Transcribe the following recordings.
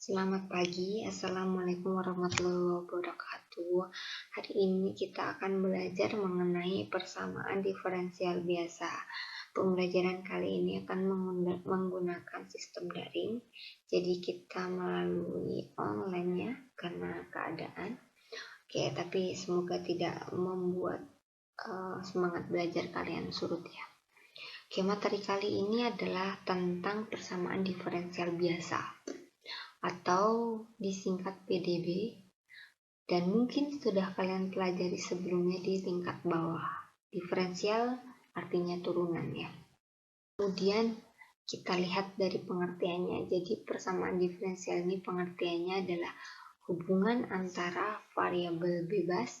Selamat pagi, Assalamualaikum warahmatullahi wabarakatuh. Hari ini kita akan belajar mengenai persamaan diferensial biasa. Pembelajaran kali ini akan menggunakan sistem daring, jadi kita melalui online ya, karena keadaan. Oke, tapi semoga tidak membuat semangat belajar kalian surut ya. Oke, materi kali ini adalah tentang persamaan diferensial biasa, atau disingkat PDB, dan mungkin sudah kalian pelajari sebelumnya di tingkat bawah. Diferensial artinya turunan ya. Kemudian kita lihat dari pengertiannya. Jadi persamaan diferensial ini pengertiannya adalah hubungan antara variabel bebas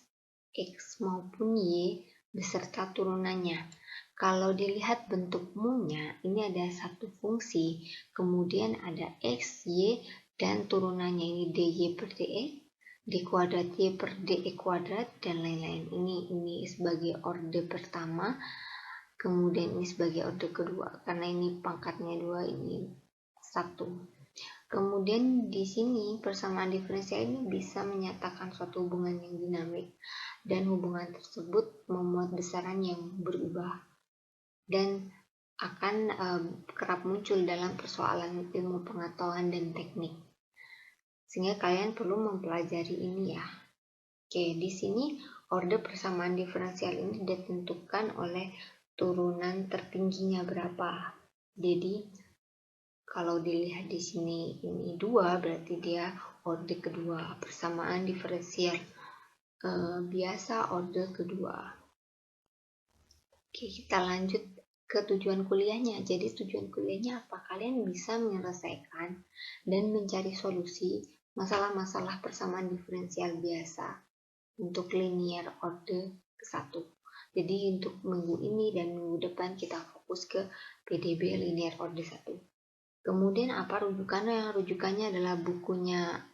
X maupun Y beserta turunannya. Kalau dilihat bentuk mu-nya, ini ada satu fungsi, kemudian ada X, Y, dan turunannya ini dy per dx, d kuadrat y per dx kuadrat, dan lain-lain. Ini sebagai orde pertama, kemudian ini sebagai orde kedua, karena ini pangkatnya 2, ini 1. Kemudian di sini persamaan diferensial ini bisa menyatakan suatu hubungan yang dinamik, dan hubungan tersebut memuat besaran yang berubah dan akan kerap muncul dalam persoalan ilmu pengetahuan dan teknik. Sehingga kalian perlu mempelajari ini ya. Oke, di sini orde persamaan diferensial ini ditentukan oleh turunan tertingginya berapa. Jadi kalau dilihat di sini ini 2, berarti dia orde kedua, persamaan diferensial biasa orde kedua. Oke, kita lanjut ke tujuan kuliahnya. Jadi tujuan kuliahnya apa? Kalian bisa menyelesaikan dan mencari solusi masalah-masalah persamaan diferensial biasa untuk linear orde ke-1. Jadi untuk minggu ini dan minggu depan kita fokus ke PDB linear orde 1. Kemudian apa rujukannya? Rujukannya adalah bukunya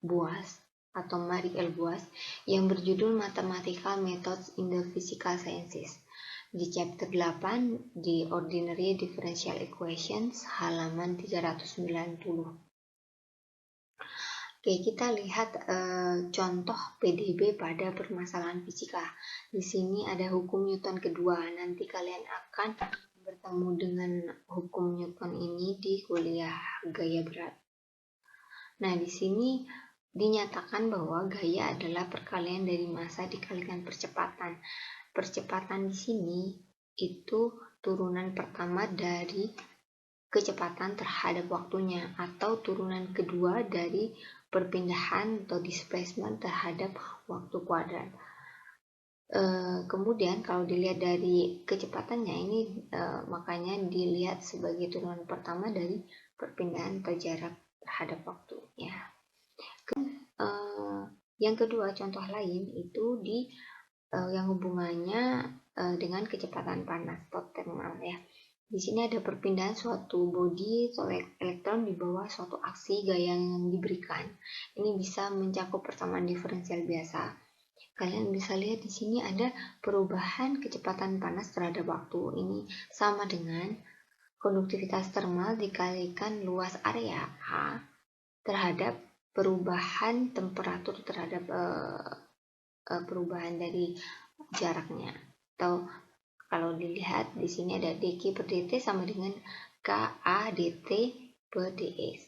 Boas atau Marie L. Boas yang berjudul Mathematical Methods in the Physical Sciences. Di chapter 8 di Ordinary Differential Equations halaman 390. Oke, kita lihat contoh PDB pada permasalahan fisika. Di sini ada hukum Newton kedua. Nanti kalian akan bertemu dengan hukum Newton ini di kuliah gaya berat. Nah, di sini dinyatakan bahwa gaya adalah perkalian dari massa dikalikan percepatan. Percepatan di sini itu turunan pertama dari kecepatan terhadap waktunya, atau turunan kedua dari perpindahan atau displacement terhadap waktu kuadrat. Kemudian kalau dilihat dari kecepatannya ini makanya dilihat sebagai turunan pertama dari perpindahan atau jarak terhadap waktu ya. Yang kedua, contoh lain itu di yang hubungannya dengan kecepatan panas atau thermal ya. Di sini ada perpindahan suatu bodi atau elektron di bawah suatu aksi gaya yang diberikan. Ini bisa mencakup persamaan diferensial biasa. Kalian bisa lihat di sini ada perubahan kecepatan panas terhadap waktu. Ini sama dengan konduktivitas thermal dikalikan luas area A terhadap perubahan temperatur terhadap perubahan dari jaraknya. Atau kalau dilihat di sini ada dq per dt sama dengan ka dt per ds.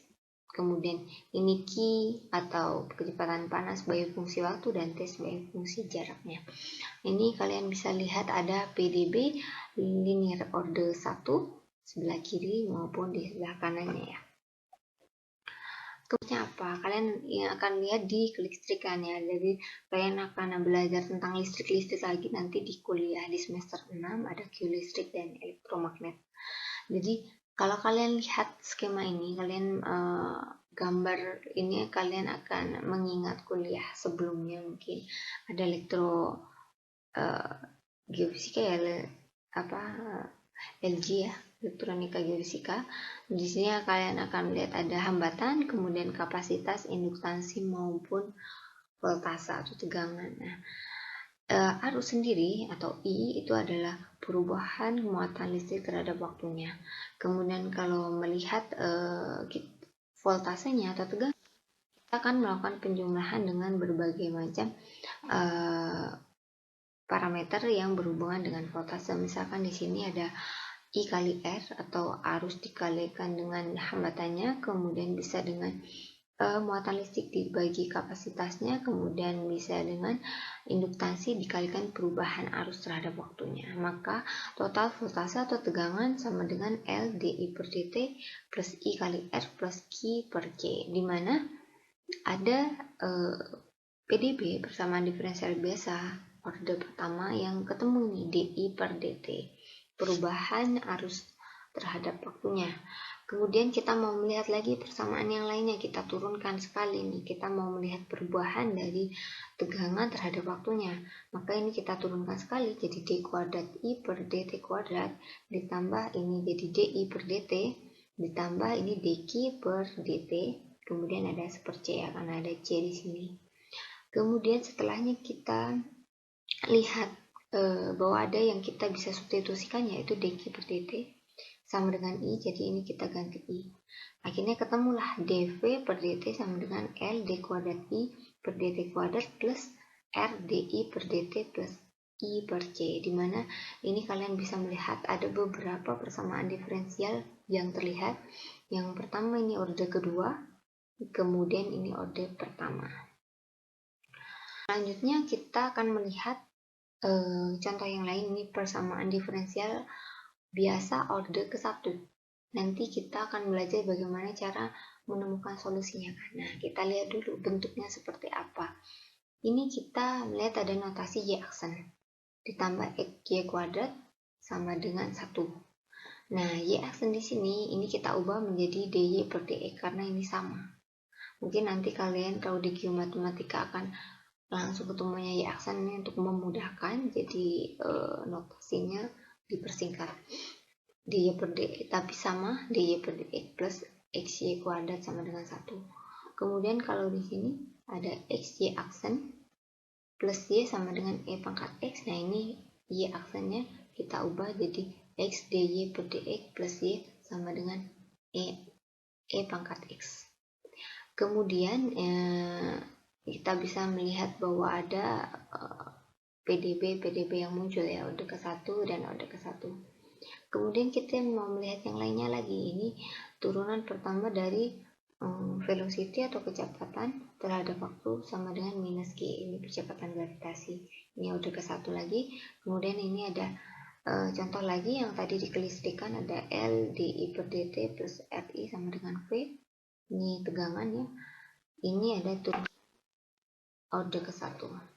Kemudian ini Q atau kecepatan panas sebagai fungsi waktu dan T sebagai fungsi jaraknya. Ini kalian bisa lihat ada PDB linear orde 1 sebelah kiri maupun di sebelah kanannya ya. Terusnya apa? Kalian yang akan lihat di kelistrikan ya. Jadi kalian akan belajar tentang listrik lagi nanti di kuliah di semester 6 ada Q listrik dan elektromagnet. Jadi kalau kalian lihat skema ini, kalian gambar ini kalian akan mengingat kuliah sebelumnya, mungkin ada geofisika ya, LG ya, elektronika geofisika. Di sini kalian akan melihat ada hambatan, kemudian kapasitas, induktansi maupun voltase atau tegangan. Nah, arus sendiri atau I itu adalah perubahan muatan listrik terhadap waktunya. Kemudian kalau melihat voltasenya atau tegangan, kita akan melakukan penjumlahan dengan berbagai macam parameter yang berhubungan dengan voltase. Misalkan di sini ada I kali R atau arus dikalikan dengan hambatannya, kemudian bisa dengan muatan listrik dibagi kapasitasnya, kemudian bisa dengan induktansi dikalikan perubahan arus terhadap waktunya. Maka total voltase atau tegangan sama dengan L dI per dt plus I kali R plus Q per C, di mana ada PdB persamaan diferensial biasa orde pertama yang ketemu nih, dI per dt, perubahan arus terhadap waktunya. Kemudian kita mau melihat lagi persamaan yang lainnya, kita turunkan sekali nih, kita mau melihat perubahan dari tegangan terhadap waktunya. Maka ini kita turunkan sekali, jadi d kuadrat I per dt kuadrat, ditambah ini jadi dI per dt, ditambah ini dq per dt, kemudian ada super C ya, karena ada C di sini. Kemudian setelahnya kita lihat bahwa ada yang kita bisa substitusikan, yaitu dq per dt sama dengan I, jadi ini kita ganti I. Akhirnya ketemulah dv per dt sama dengan L d kuadrat I per dt kuadrat plus R dI per dt plus I per C, dimana ini kalian bisa melihat ada beberapa persamaan diferensial yang terlihat. Yang pertama ini orde kedua, kemudian ini orde pertama. Selanjutnya kita akan melihat contoh yang lain, ini persamaan diferensial biasa orde ke-1. Nanti kita akan belajar bagaimana cara menemukan solusinya. Nah, kita lihat dulu bentuknya seperti apa. Ini kita melihat ada notasi Y aksen ditambah Y kuadrat sama dengan 1. Nah, Y aksen di sini ini kita ubah menjadi DY per DX karena ini sama. Mungkin nanti kalian kalau di geomatematika akan langsung ketemunya Y aksen ini untuk memudahkan, jadi notasinya dipersingkat dy per dx, tapi sama dy per dx plus xy kuadrat sama dengan 1. Kemudian kalau di sini ada xy aksen plus y sama dengan e pangkat x. Nah, ini y aksennya kita ubah jadi x dy per dx plus y sama dengan e pangkat x. Kemudian kita bisa melihat bahwa ada PdB yang muncul ya, orde ke-1 dan orde ke-1. Kemudian kita mau melihat yang lainnya lagi, ini turunan pertama dari velocity atau kecepatan terhadap waktu sama dengan minus g, ini kecepatan gravitasi. Ini orde ke-1 lagi. Kemudian ini ada contoh lagi yang tadi dikelistrikan, ada L dI per dt plus RI sama dengan V, ini tegangan ya. Ini ada turunan orde ke-1.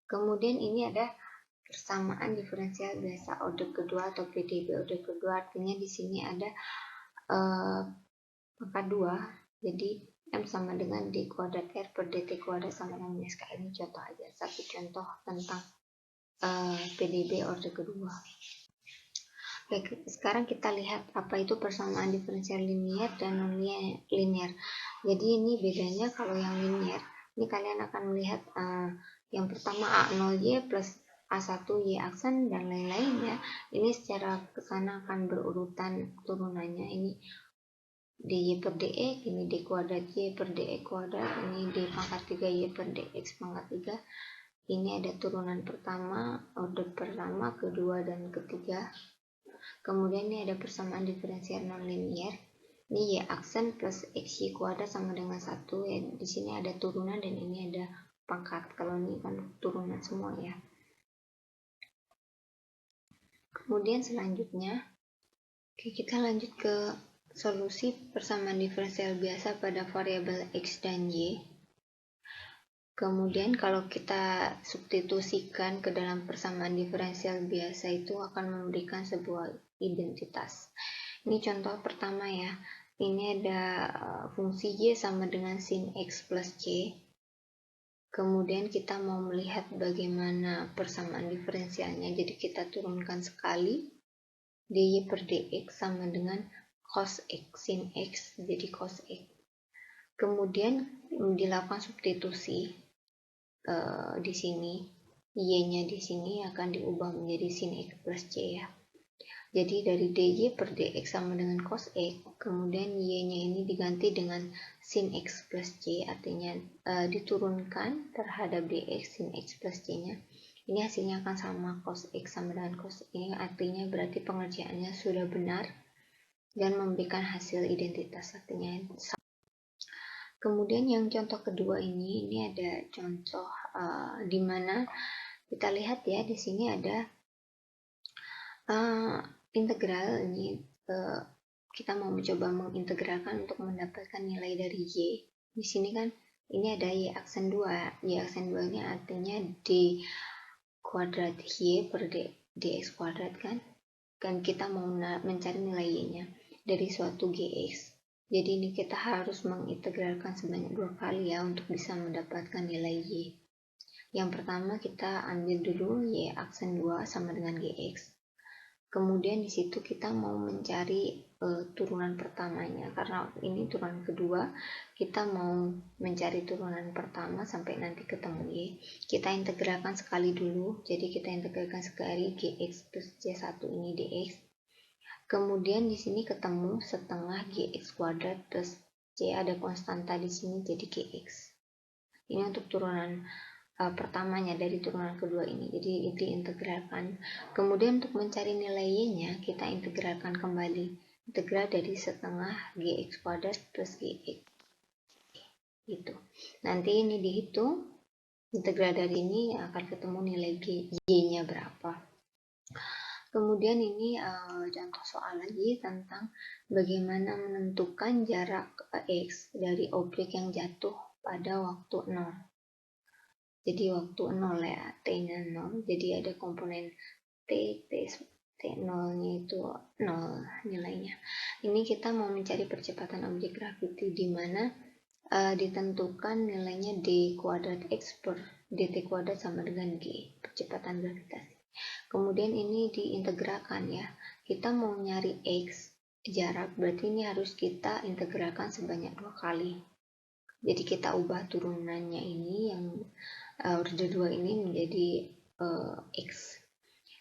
Kemudian ini ada persamaan diferensial biasa orde kedua atau PdB orde kedua, artinya di sini ada pangkat 2, jadi M sama dengan D kuadrat R per dt kuadrat sama dengan minus K. Ini contoh aja, satu contoh tentang PdB orde kedua. Oke, sekarang kita lihat apa itu persamaan diferensial linier dan non-linier. Jadi ini bedanya, kalau yang linier, ini kalian akan melihat yang pertama A0Y plus A1Y aksen dan lain-lain ya. Ini secara kesana akan berurutan turunannya. Ini dy per dx, ini d kuadrat y per dx kuadrat, ini d pangkat 3y per dx pangkat 3. Ini ada turunan pertama, orde pertama, kedua, dan ketiga. Kemudian ini ada persamaan diferensial non-linier. Ini y aksen plus xy kuadrat sama dengan 1 ya. Di sini ada turunan dan ini ada pangkat. Kalau ini kan turunan semua ya. Kemudian selanjutnya, oke, kita lanjut ke solusi persamaan diferensial biasa pada variabel x dan y. Kemudian kalau kita substitusikan ke dalam persamaan diferensial biasa itu akan memberikan sebuah identitas. Ini contoh pertama ya. Ini ada fungsi y sama dengan sin x plus c. Kemudian kita mau melihat bagaimana persamaan diferensialnya. Jadi kita turunkan sekali dy per dx sama dengan cos x sin x, jadi cos x. Kemudian dilakukan substitusi di sini, y-nya di sini akan diubah menjadi sin x plus c ya. Jadi dari dy per dx sama dengan cos x, kemudian y-nya ini diganti dengan sin x plus c, artinya diturunkan terhadap dx sin x plus c-nya. Ini hasilnya akan sama, cos x sama dengan cos y, artinya berarti pengerjaannya sudah benar dan memberikan hasil identitas, artinya sama. Kemudian yang contoh kedua ini ada contoh di mana kita lihat ya, di sini ada integral ini. Kita mau mencoba mengintegralkan untuk mendapatkan nilai dari y. Di sini kan ini ada y aksen 2. Y aksen 2-nya artinya d kuadrat y per dx kuadrat kan. Dan kita mau mencari nilai y-nya dari suatu gx. Jadi ini kita harus mengintegralkan sebanyak 2 kali ya untuk bisa mendapatkan nilai y. Yang pertama kita ambil dulu y aksen 2 sama dengan gx. Kemudian di situ kita mau mencari turunan pertamanya, karena ini turunan kedua, kita mau mencari turunan pertama sampai nanti ketemu y. Kita integralkan sekali dulu, jadi kita integralkan sekali gx plus c1 ini dx. Kemudian di sini ketemu setengah gx kuadrat plus c, ada konstanta di sini jadi gx. Ini untuk turunan pertamanya dari turunan kedua ini, jadi diintegralkan. Kemudian untuk mencari nilai y-nya kita integralkan kembali, integral dari setengah gx kuadrat plus gx gitu. Nanti ini dihitung, integral dari ini akan ketemu nilai y-nya berapa. Kemudian ini contoh soal lagi tentang bagaimana menentukan jarak x dari objek yang jatuh pada waktu 0. Jadi waktu 0 ya, t-nya 0. Jadi ada komponen t0-nya itu 0 nilainya. Ini kita mau mencari percepatan objek graviti di mana ditentukan nilainya d kuadrat x per dt kuadrat sama dengan g, percepatan gravitasi. Kemudian ini diintegralkan ya. Kita mau nyari x jarak, berarti ini harus kita integralkan sebanyak 2 kali. Jadi kita ubah turunannya ini yang orde 2 ini menjadi x.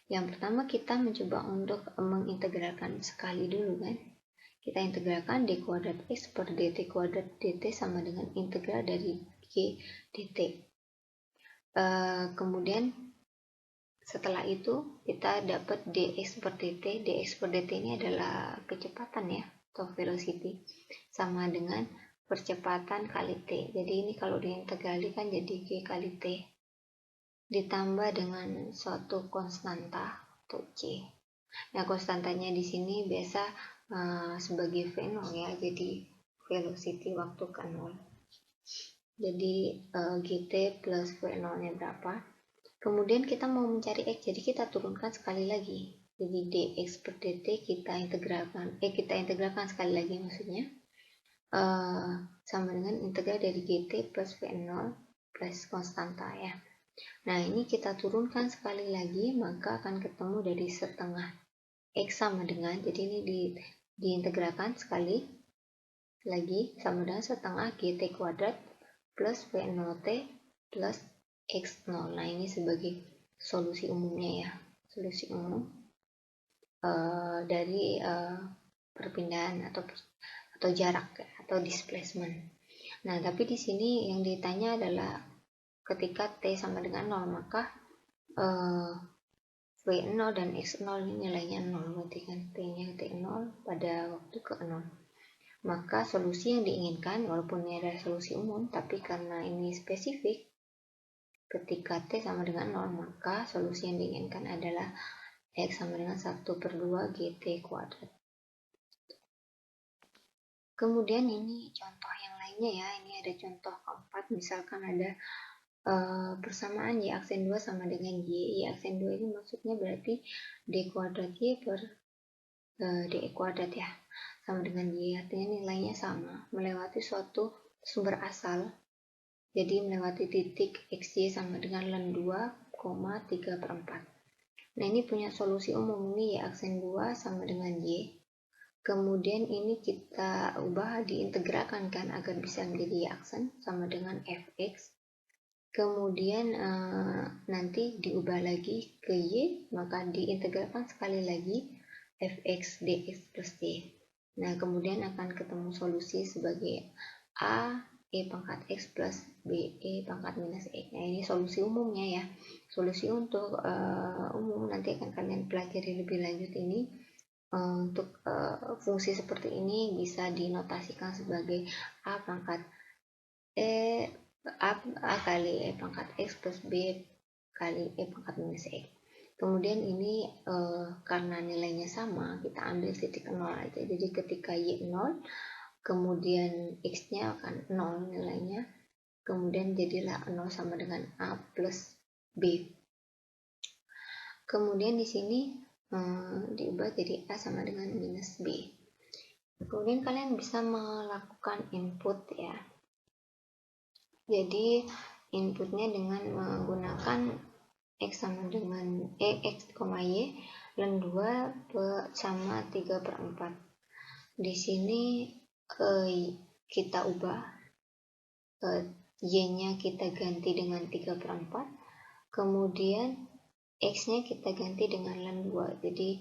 Yang pertama kita mencoba untuk mengintegralkan sekali dulu kan. Kita integralkan d kuadrat x per dt kuadrat dt sama dengan integral dari g dt. Kemudian setelah itu kita dapat dx per dt. Dx per dt ini adalah kecepatan ya, atau velocity, sama dengan percepatan kali t. Jadi ini kalau diintegrali kan jadi g kali t ditambah dengan suatu konstanta atau c. Nah konstantanya di sini biasa sebagai v0 ya, jadi velocity waktu ke 0. Jadi gt plus v0 nya berapa. Kemudian kita mau mencari x, jadi kita turunkan sekali lagi. Jadi dx per dt kita integralkan sekali lagi maksudnya. Sama dengan integral dari gt plus v0 plus konstanta ya. Nah ini kita turunkan sekali lagi, maka akan ketemu dari setengah x sama dengan, jadi ini diintegralkan sekali lagi sama dengan setengah gt kuadrat plus v0t plus x0. Nah ini sebagai solusi umumnya ya, solusi umum dari perpindahan atau jarak atau displacement. Nah tapi di sini yang ditanya adalah ketika t sama dengan 0 maka v0 dan x0 ini nilainya 0, berarti kan t-nya t0 pada waktu ke 0. Maka solusi yang diinginkan, walaupun ini adalah solusi umum, tapi karena ini spesifik, ketika t sama dengan 0, maka solusi yang diinginkan adalah x sama dengan 1/2 gt kuadrat. Kemudian ini contoh yang lainnya ya, ini ada contoh keempat, misalkan ada persamaan y aksen 2 sama dengan y aksen 2 ini maksudnya berarti d kuadrat y per d kuadrat ya, sama dengan y, artinya nilainya sama, melewati suatu sumber asal. Jadi melewati titik xy sama dengan ln 2,3/4. Nah ini punya solusi umum, ini y aksen 2 sama dengan y. Kemudian ini kita ubah, diintegralkan kan agar bisa menjadi y aksen sama dengan fx. Kemudian nanti diubah lagi ke y, maka diintegralkan sekali lagi fx dx plus y. Nah, kemudian akan ketemu solusi sebagai a e pangkat x plus b e pangkat minus x. Nah, ini solusi umumnya ya. Solusi untuk umum nanti akan kalian pelajari lebih lanjut ini. Untuk fungsi seperti ini bisa dinotasikan sebagai a pangkat a kali e pangkat x plus b kali e pangkat minus x. Kemudian ini karena nilainya sama, kita ambil titik 0 aja. Jadi ketika y 0, kemudian x-nya akan 0 nilainya, kemudian jadilah 0 sama dengan a plus b. Kemudian di sini diubah jadi a sama dengan minus b. Kemudian kalian bisa melakukan input ya. Jadi inputnya dengan menggunakan x sama dengan x, y dan 2 sama 3/4. Di sini kita ubah y-nya kita ganti dengan 3/4, kemudian x-nya kita ganti dengan ln 2. Jadi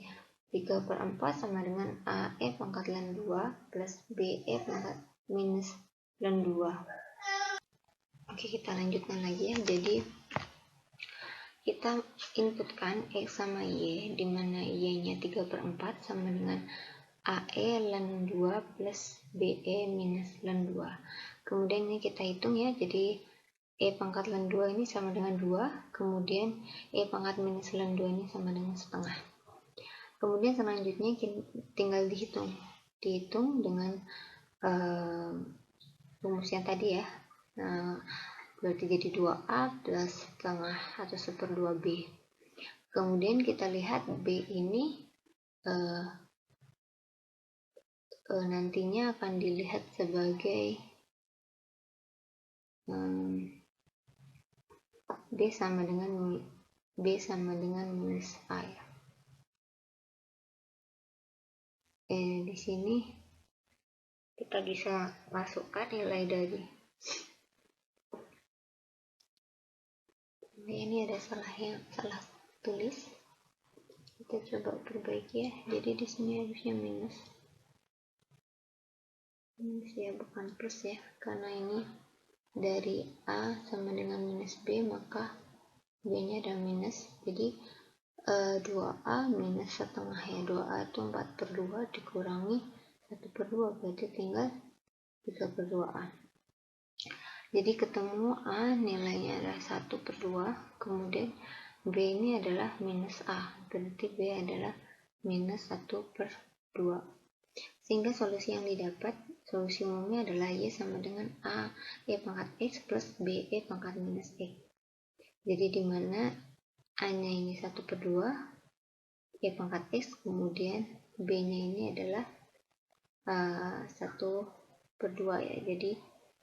3/4 sama dengan a e pangkat ln 2 plus b e pangkat minus ln 2. Oke, kita lanjutkan lagi ya. Jadi kita inputkan x sama y, di mana y-nya 3/4 sama dengan AE ln 2 plus BE minus ln 2. Kemudian ini kita hitung ya, jadi E pangkat ln 2 ini sama dengan 2, kemudian E pangkat minus ln 2 ini sama dengan setengah. Kemudian selanjutnya tinggal dihitung dengan rumus yang tadi ya. Nah, berarti jadi 2A plus setengah atau 1/2B. Kemudian kita lihat B ini nantinya akan dilihat sebagai B sama dengan minus A ya. Di sini kita bisa masukkan nilai dari ini ada salah tulis. Kita coba perbaiki ya. Jadi di sini harusnya minus ya, bukan plus ya, karena ini dari A sama dengan minus B, maka B nya ada minus. Jadi 2A minus setengah ya. 2A itu 4/2 dikurangi 1/2, berarti tinggal 3/2A. Jadi ketemu A nilainya adalah 1/2, kemudian B ini adalah minus A, berarti B adalah minus 1/2. Sehingga solusi yang didapat, solusi umumnya adalah Y sama dengan A E pangkat X plus B E pangkat minus X. Jadi dimana A nya ini 1/2 E pangkat X, kemudian B nya ini adalah 1/2 ya, jadi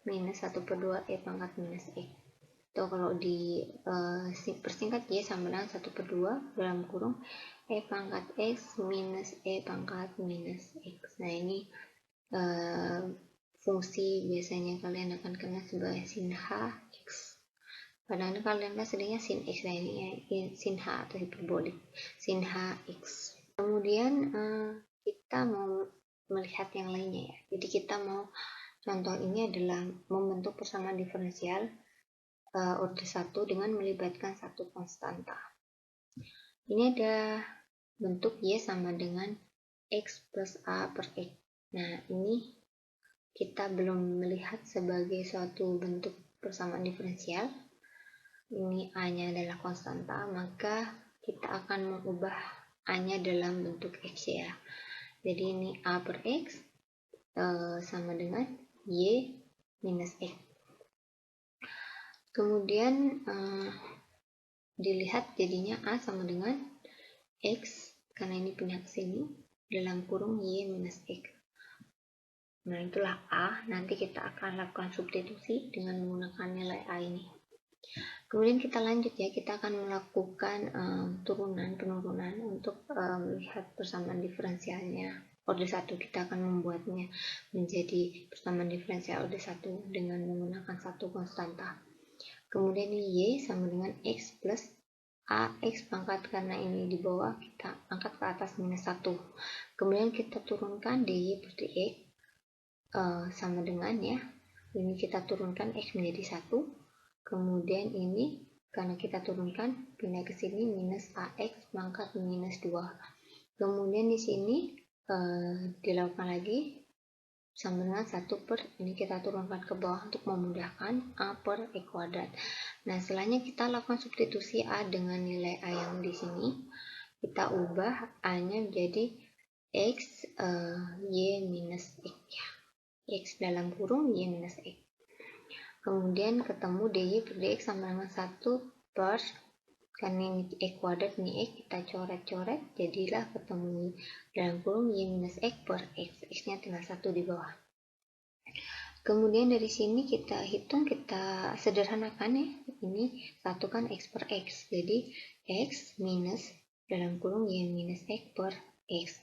minus 1/2 E pangkat minus X. Atau kalau di persingkat Y sama dengan 1/2 dalam kurung E pangkat X minus E pangkat minus X. Nah, ini fungsi biasanya kalian akan kenal sebagai sin H X. Padahal kalian seringnya sin X, nah ini sin H atau hiperbolik sin H X. Kemudian kita mau melihat yang lainnya ya. Jadi kita mau contoh ini adalah membentuk persamaan diferensial order 1 dengan melibatkan satu konstanta. Ini ada bentuk Y sama dengan X plus A per X. Nah, ini kita belum melihat sebagai suatu bentuk persamaan diferensial. Ini A-nya adalah konstanta, maka kita akan mengubah A-nya dalam bentuk X ya. Jadi ini A per X sama dengan Y minus X. Kemudian dilihat jadinya A sama dengan X, karena ini pindah ke sini, dalam kurung Y minus X. Nah, itulah A. Nanti kita akan lakukan substitusi dengan menggunakan nilai A ini. Kemudian kita lanjut ya, kita akan melakukan penurunan untuk melihat persamaan diferensialnya. Order 1 kita akan membuatnya menjadi persamaan diferensial order 1 dengan menggunakan satu konstanta. Kemudian ini Y sama dengan X plus AX pangkat, karena ini di bawah kita angkat ke atas minus 1. Kemudian kita turunkan DY per DX sama dengan ya, ini kita turunkan X menjadi 1. Kemudian ini karena kita turunkan pindah ke sini minus AX pangkat minus 2. Kemudian di sini dilakukan lagi sama dengan 1 per, ini kita turunkan ke bawah untuk memudahkan A per E kuadrat. Nah, setelahnya kita lakukan substitusi A dengan nilai A yang di sini. Kita ubah A-nya menjadi X Y minus X ya. X dalam kurung Y minus X. Kemudian ketemu DY per DX sama dengan 1 per, karena ini E kuadrat, ini X, kita coret-coret, jadilah ketemu dalam kurung Y minus X per X. X-nya tinggal 1 di bawah. Kemudian dari sini kita hitung, kita sederhanakan ya. Ini 1 kan X per X. Jadi X minus dalam kurung Y minus X per X.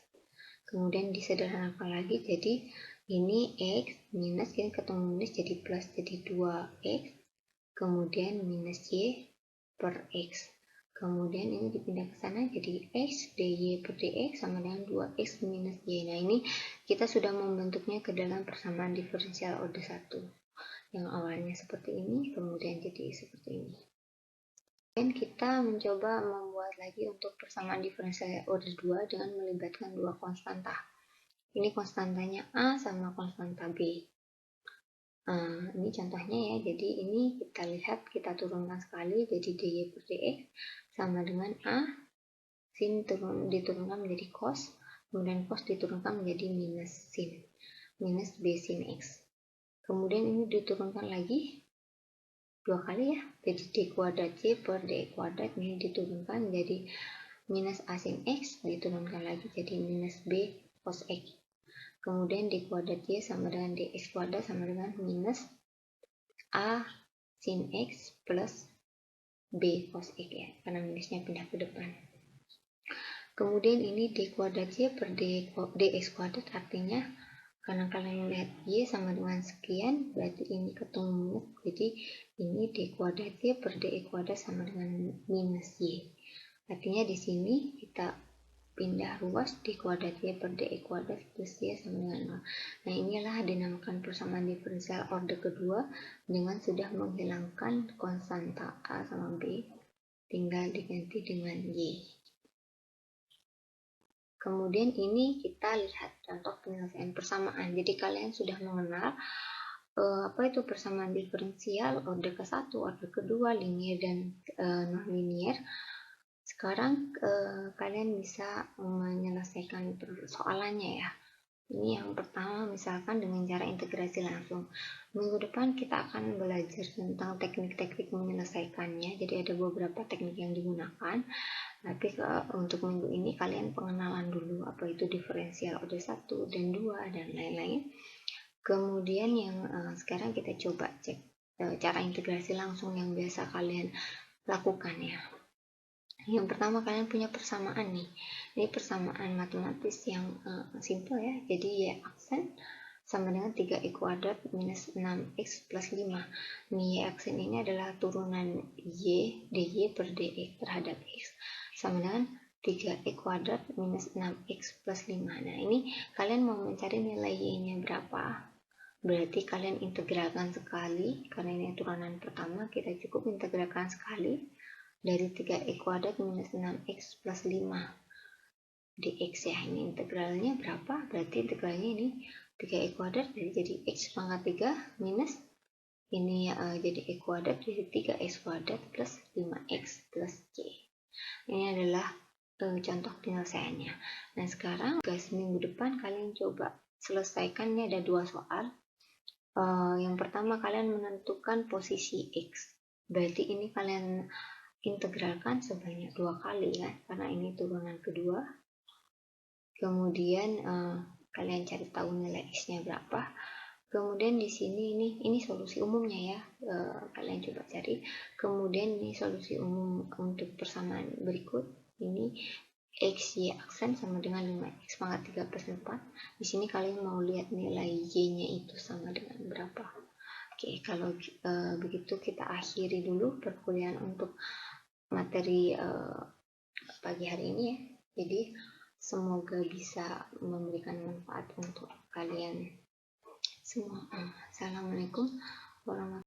Kemudian disederhanakan lagi, jadi ini X minus, ini ketemu minus jadi plus, jadi 2X. Kemudian minus Y per X. Kemudian ini dipindah ke sana jadi X dy per dx sama dengan 2x minus y. Nah, ini kita sudah membentuknya ke dalam persamaan diferensial order 1. Yang awalnya seperti ini, kemudian jadi seperti ini. Dan kita mencoba membuat lagi untuk persamaan diferensial order 2 dengan melibatkan dua konstanta. Ini konstantanya A sama konstanta B. Ini contohnya ya, jadi ini kita lihat, kita turunkan sekali, jadi dy per dx sama dengan A, sin diturunkan menjadi cos, kemudian cos diturunkan menjadi minus sin, minus B sin X. Kemudian ini diturunkan lagi dua kali ya, jadi D kuadrat Y per D kuadrat, ini diturunkan menjadi minus A sin X, diturunkan lagi jadi minus B cos X. Kemudian D kuadrat Y sama dengan dx kuadrat sama dengan minus A sin X plus B cos X ya, karena minusnya pindah ke depan. Kemudian ini D kuadrat Y per dx kuadrat, artinya karena kalian lihat Y sama dengan sekian, berarti ini ketemu minus, jadi ini D kuadrat Y per dx kuadrat sama dengan minus Y. Artinya di sini kita pindah ruas D kuadrat Y per dx kuadrat plus Y sama dengan 0. Nah, inilah dinamakan persamaan diferensial order kedua dengan sudah menghilangkan konstanta A sama B, tinggal diganti dengan Y. Kemudian ini kita lihat contoh penyelesaian persamaan. Jadi kalian sudah mengenal apa itu persamaan diferensial order ke-1, order kedua, linear dan non-linear. Sekarang kalian bisa menyelesaikan persoalannya ya. Ini yang pertama, misalkan dengan cara integrasi langsung. Minggu depan kita akan belajar tentang teknik-teknik menyelesaikannya. Jadi ada beberapa teknik yang digunakan. Tapi untuk minggu ini kalian pengenalan dulu apa itu diferensial order 1 dan 2 dan lain-lain. Kemudian yang sekarang kita coba cek cara integrasi langsung yang biasa kalian lakukan ya. Yang pertama, kalian punya persamaan nih. Ini persamaan matematis yang simple ya. Jadi Y aksen sama dengan 3Y kuadrat minus 6X plus 5. Ini Y aksen ini adalah turunan Y dy per dx terhadap X sama dengan 3Y kuadrat minus 6X plus 5. Nah, ini kalian mau mencari nilai Y-nya berapa? Berarti kalian integralkan sekali, karena ini turunan pertama, kita cukup integralkan sekali. Dari 3y kuadrat minus 6x plus 5 dx ya, ini integralnya berapa? Berarti integralnya ini 3y kuadrat jadi x pangkat 3 minus ini jadi y kuadrat jadi 3x kuadrat plus 5x plus y. Ini adalah contoh penyelesaiannya. Nah, sekarang guys, minggu depan kalian coba selesaikan. Ini ada dua soal. Yang pertama, kalian menentukan posisi x. Berarti ini kalian integralkan sebanyak 2 kali ya, karena ini turunan kedua. Kemudian kalian cari tahu nilai x-nya berapa. Kemudian di sini ini solusi umumnya ya, kalian coba cari. Kemudian ini solusi umum untuk persamaan berikut. Ini x y aksen sama dengan 5x pangkat 3 plus 4. Di sini kalian mau lihat nilai y-nya itu sama dengan berapa. Oke, kalau begitu kita akhiri dulu perkuliahan untuk materi pagi hari ini ya. Jadi semoga bisa memberikan manfaat untuk kalian semua. Assalamualaikum warahmatullahi wabarakatuh.